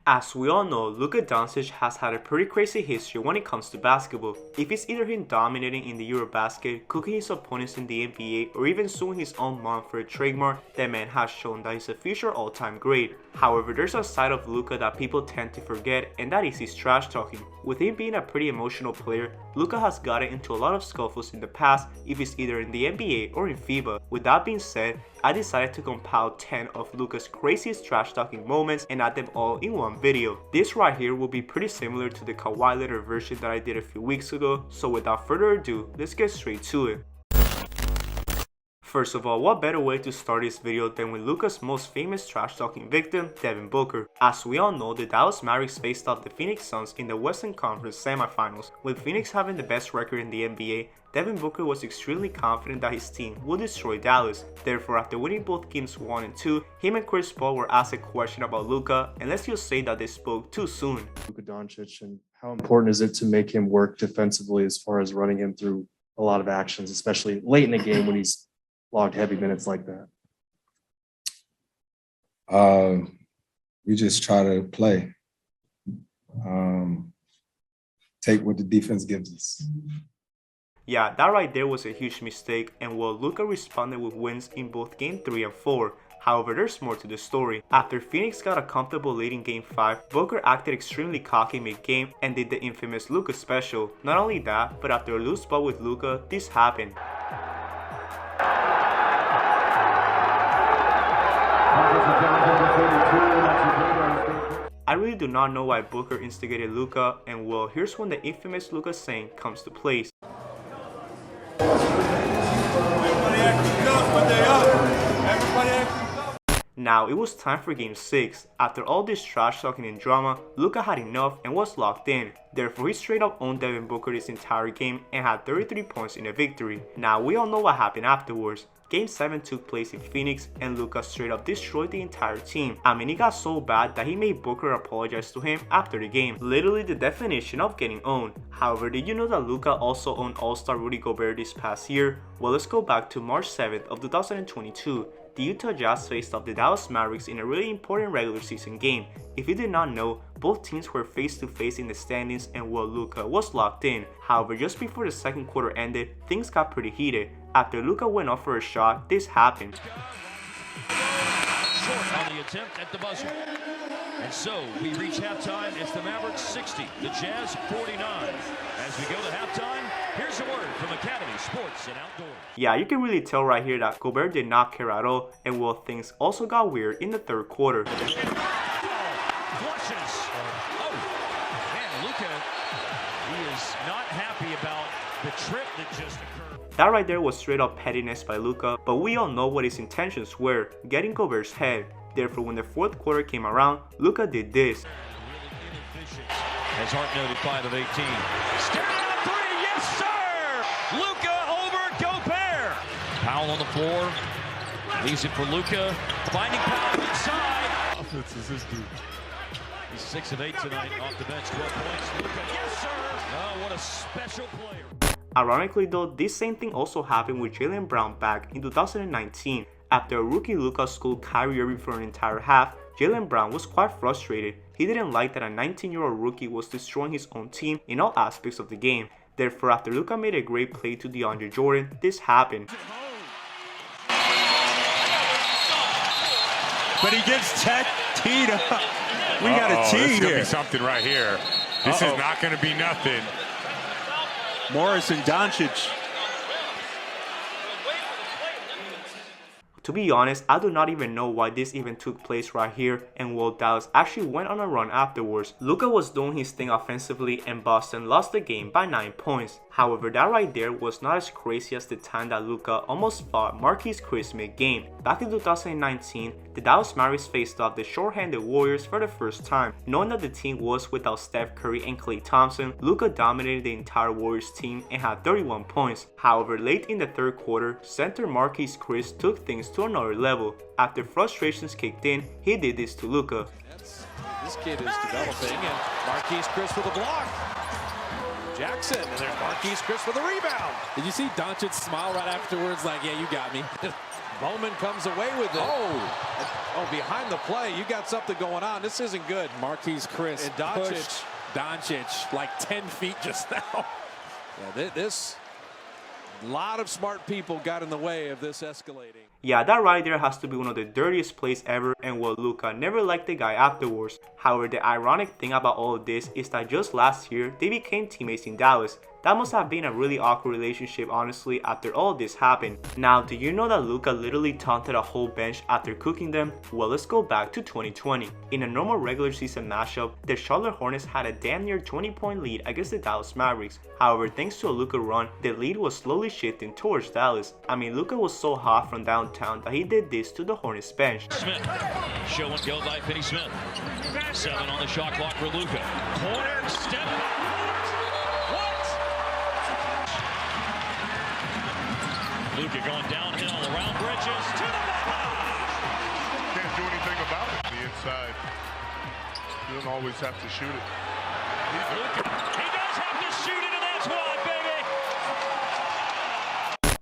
As we all know, Luka Doncic has had a pretty crazy history when it comes to basketball. If it's either him dominating in the eurobasket, cooking his opponents in the NBA, or even suing his own mom for a trademark, that man has shown that he's a future all-time great. However, there's a side of Luka that people tend to forget, and that is his trash talking. With him being a pretty emotional player, Luka has gotten into a lot of scuffles in the past if it's either in the NBA or in FIBA. With that being said, I decided to compile 10 of Luka's craziest trash talking moments and add them all in one video. This right here will be pretty similar to the Kawhi Leonard version that I did a few weeks ago, so without further ado, let's get straight to it. First of all, what better way to start this video than with Luka's most famous trash-talking victim, Devin Booker. As we all know, the Dallas Mavericks faced off the Phoenix Suns in the Western Conference semifinals. With Phoenix having the best record in the NBA, Devin Booker was extremely confident that his team would destroy Dallas. Therefore, after winning both games 1 and 2, him and Chris Paul were asked a question about Luka, and let's just say that they spoke too soon. Luka Doncic, and how important is it to make him work defensively as far as running him through a lot of actions, especially late in the game when he's logged heavy minutes like that? We just try to play. Take what the defense gives us. Yeah, that right there was a huge mistake, and well, Luka responded with wins in both Game 3 and 4. However, there's more to the story. After Phoenix got a comfortable lead in Game 5, Booker acted extremely cocky mid-game and did the infamous Luka special. Not only that, but after a loose ball with Luka, this happened. I really do not know why Booker instigated Luka, and well, here's when the infamous Luka saying comes to place. Now, it was time for Game 6. After all this trash talking and drama, Luka had enough and was locked in. Therefore, he straight up owned Devin Booker this entire game and had 33 points in the victory. Now, we all know what happened afterwards. Game 7 took place in Phoenix, and Luka straight up destroyed the entire team. I mean, it got so bad that he made Booker apologize to him after the game. Literally the definition of getting owned. However, did you know that Luka also owned All-Star Rudy Gobert this past year? Well, let's go back to March 7th of 2022. The Utah Jazz faced off the Dallas Mavericks in a really important regular season game. If you did not know, both teams were face to face in the standings, and well, Luka was locked in. However, just before the second quarter ended, things got pretty heated. After Luka went off for a shot, this happened. Short on the attempt at the buzzer. And so we reach halftime. It's the Mavericks 60, the Jazz 49. As we go to halftime, here's a word from Academy Sports and Outdoors. Yeah, you can really tell right here that Gobert did not care at all, and well, things also got weird in the third quarter. Flushes. Oh, man, Luka, he is not happy about the trip that just occurred. That right there was straight up pettiness by Luka, but we all know what his intentions were, getting Gobert's head. Therefore, when the fourth quarter came around, Luka did this. As Hart noted, 5 of 18. Staring at a three, yes sir! Luka over Gobert. Powell on the floor, leaves it for Luka. Finding Powell inside. Offense is this dude. He's 6 of 8 tonight off the bench, 12 points. Luka, yes sir! Oh, what a special player. Ironically though, this same thing also happened with Jaylen Brown back in 2019. After a rookie Luka schooled Kyrie Irving for an entire half, Jaylen Brown was quite frustrated. He didn't like that a 19-year-old rookie was destroying his own team in all aspects of the game. Therefore, after Luka made a great play to DeAndre Jordan, this happened. But he gets teed up. We got a tee here. This is going to here. be something right here. This is not going to be nothing. Morris and Doncic. To be honest, I do not even know why this even took place right here, and well, Dallas actually went on a run afterwards. Luka was doing his thing offensively, and Boston lost the game by 9 points. However, that right there was not as crazy as the time that Luka almost fought Marquise Chris mid-game. Back in 2019, the Dallas Mavericks faced off the short-handed Warriors for the first time. Knowing that the team was without Steph Curry and Klay Thompson, Luka dominated the entire Warriors team and had 31 points. However, late in the third quarter, center Marquise Chris took things to another level. After frustrations kicked in, he did this to Luka. This kid is developing, and Marquise Chris with a block. Jackson, and there's Marquise Chris with a rebound. Did you see Doncic smile right afterwards like, yeah, you got me? Bowman comes away with it. Oh, behind the play, you got something going on. This isn't good. Marquise Chris And Doncic. pushed Doncic like 10 feet just now. Yeah, this, a lot of smart people got in the way of this escalating. Yeah, that right there has to be one of the dirtiest plays ever, and well, Luka never liked the guy afterwards. However, the ironic thing about all of this is that just last year, they became teammates in Dallas. That must have been a really awkward relationship, honestly, after all this happened. Now, do you know that Luka literally taunted a whole bench after cooking them? Well, let's go back to 2020. In a normal regular season matchup, the Charlotte Hornets had a damn near 20-point lead against the Dallas Mavericks. However, thanks to a Luka run, the lead was slowly shifting towards Dallas. I mean, Luka was so hot from downtown that he did this to the Hornets bench. Smith. Show and go by Finney Smith. 7 on the shot clock for Luka. Corner step. Luka going downhill around bridges to the net. Can't do anything about it. The inside. You don't always have to shoot it. Luka, he does have to shoot it, and that's why, baby.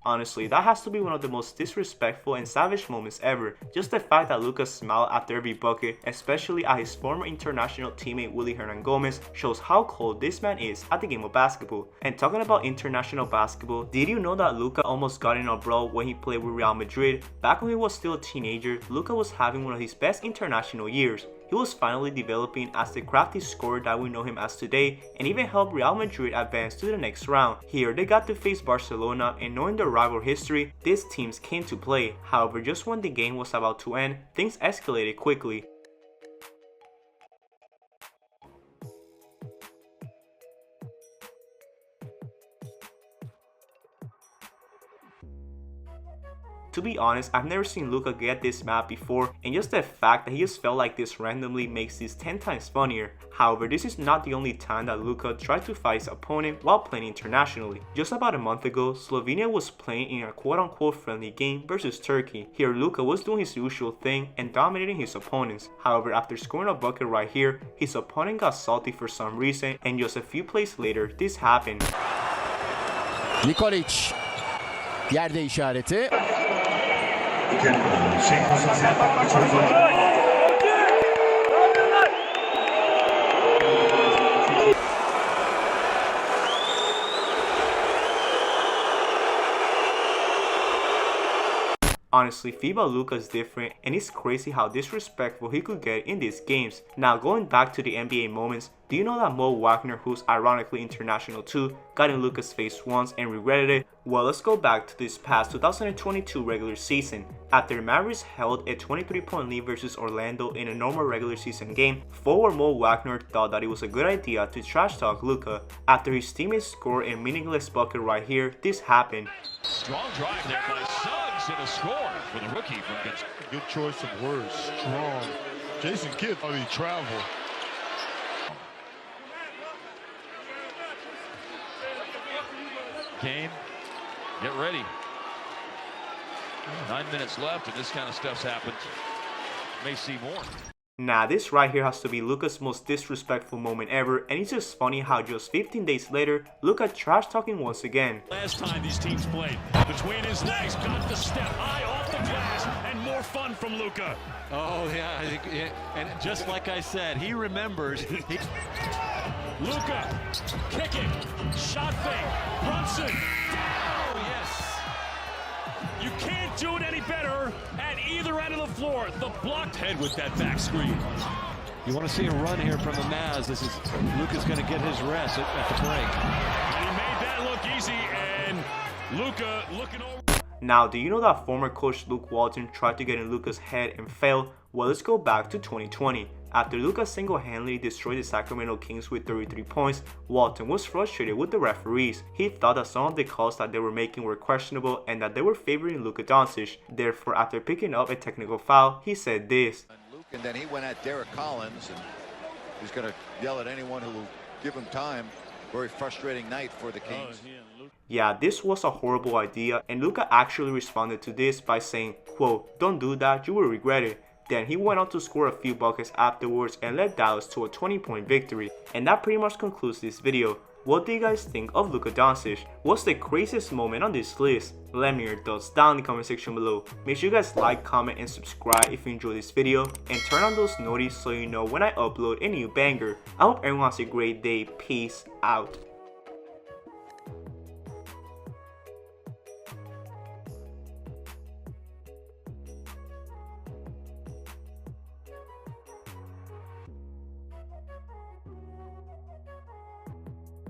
Honestly, that has to be one of the most disrespectful and savage moments ever. Just the fact that Luka smiled after every bucket, especially at his former international teammate Willie Hernangomez, shows how cold this man is at the game of basketball. And talking about international basketball, did you know that Luka almost got in a brawl when he played with Real Madrid? Back when he was still a teenager, Luka was having one of his best international years. He was finally developing as the crafty scorer that we know him as today, and even helped Real Madrid advance to the next round. Here, they got to face Barcelona, and knowing their rival history, these teams came to play. However, just when the game was about to end, things escalated quickly. To be honest, I've never seen Luka get this mad before, and just the fact that he just felt like this randomly makes this 10 times funnier. However, this is not the only time that Luka tried to fight his opponent while playing internationally. Just about a month ago, Slovenia was playing in a quote-unquote friendly game versus Turkey. Here, Luka was doing his usual thing and dominating his opponents. However, after scoring a bucket right here, his opponent got salty for some reason, and just a few plays later, this happened. Nikolic yerde işareti. Honestly, FIBA Luka is different, and it's crazy how disrespectful he could get in these games. Now, going back to the NBA moments, do you know that Mo Wagner, who's ironically international too, got in Luka's face once and regretted it? Well, let's go back to this past 2022 regular season. After Mavericks held a 23-point lead versus Orlando in a normal regular season game, forward Mo Wagner thought that it was a good idea to trash talk Luka. After his teammates scored a meaningless bucket right here, this happened. Strong drive there by Suggs and a score for the rookie from Gonzaga. Good choice of words. Strong. Jason Kidd, how he travel. Kane, get ready. 9 minutes left, and this kind of stuff's happened. May see more. Nah, this right here has to be Luka's most disrespectful moment ever, and it's just funny how just 15 days later, Luka trash talking once again. Last time these teams played, between his legs, got the step high off the glass, and more fun from Luka. Oh yeah, and just like I said, he remembers. Luka, kicking, shot fake, Brunson. Oh yes. You can't do it any better at either end of the floor. The blocked head with that back screen. You want to see a run here from the Mavs. This is Luka's going to get his rest at the break. And he made that look easy, and Luka looking over. Now, do you know that former coach Luke Walton tried to get in Luka's head and failed? Well, let's go back to 2020. After Luka single-handedly destroyed the Sacramento Kings with 33 points, Walton was frustrated with the referees. He thought that some of the calls that they were making were questionable and that they were favoring Luka Doncic. Therefore, after picking up a technical foul, he said this. And then he went at Derek Collins, and he's going to yell at anyone who will give him time. Very frustrating night for the Kings. Yeah, this was a horrible idea, and Luka actually responded to this by saying, quote, "Don't do that, you will regret it." Then he went on to score a few buckets afterwards and led Dallas to a 20-point victory. And that pretty much concludes this video. what do you guys think of Luka Doncic? What's the craziest moment on this list? Let me know your thoughts down in the comment section below. Make sure you guys like, comment, and subscribe if you enjoyed this video, and turn on those notifications so you know when I upload a new banger. I hope everyone has a great day. Peace out.